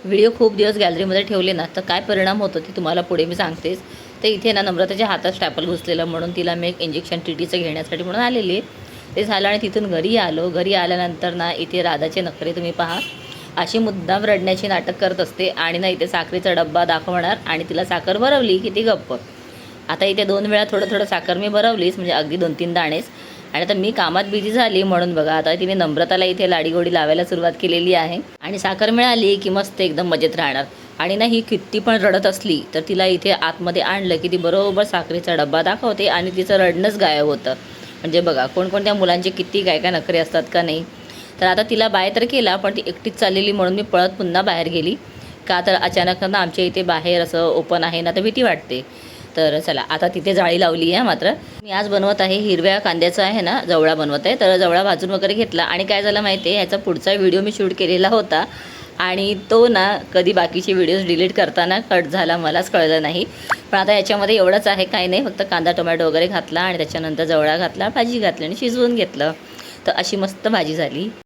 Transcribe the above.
Video खूप दिवस गॅलरीमध्ये ठेवले ना तर काय परिणाम होतो ते तुम्हाला पुढे मी सांगतेच. तर इथे ना नम्रताच्या हातात स्टॅपल घुसलेलं म्हणून तिला मी एक इंजेक्शन टीटीचं घेण्यासाठी म्हणून आलेली आहे. ते झालं आणि तिथून घरी आलो. घरी आल्यानंतर ना इथे राधाचे नखरे तुम्ही पहा. अशी मुद्दाम रडण्याची नाटक करत असते आणि ना इथे साखरेचा डब्बा दाखवणार आणि तिला साखर भरवली की ती गप्प. आता इथे 2 वेळा थोडं साखर मी भरवलीच, म्हणजे अगदी 2-3 दाणेच. आणि आता मी कामात बिझी झाली म्हणून बघा आता तिने नम्रताला इथे लाडीगोडी लावायला सुरुवात केलेली आहे. आणि साखर मिळाली की मस्त एकदम मजेत राहणार. आणि ना ही किती पण रडत असली तर तिला इथे आतमध्ये आणलं की ती बरोबर साखरेचा डब्बा दाखवते आणि तिचं रडणंच गायब होतं. म्हणजे बघा कोणकोणत्या मुलांचे किती काय काय नखरे असतात का नाही. तर आता तिला बाय तर केला, पण ती एकटीच चाललेली म्हणून मी पळत पुन्हा बाहेर गेली. का तर अचानक ना आमच्या इथे बाहेर असं ओपन आहे ना तर भीती वाटते. तर चला आता तिथे जाळी लावली आहे. मात्र मी आज बनवत आहे हिरव्या कांद्याचं आहे ना जवळा बनवत आहे. तर जवळा भाजून वगैरे घेतला आणि काय झालं माहिती आहे, ह्याचा पुढचा व्हिडिओ मी शूट केलेला होता आणि तो ना कधी बाकीचे व्हिडिओज डिलीट करताना कट झाला मलाच कळलं नाही. पण आता याच्यामध्ये एवढंच आहे, काही नाही, फक्त कांदा टोमॅटो वगैरे घातला आणि त्याच्यानंतर जवळा घातला, भाजी घातली आणि शिजवून घेतलं. तर अशी मस्त भाजी झाली.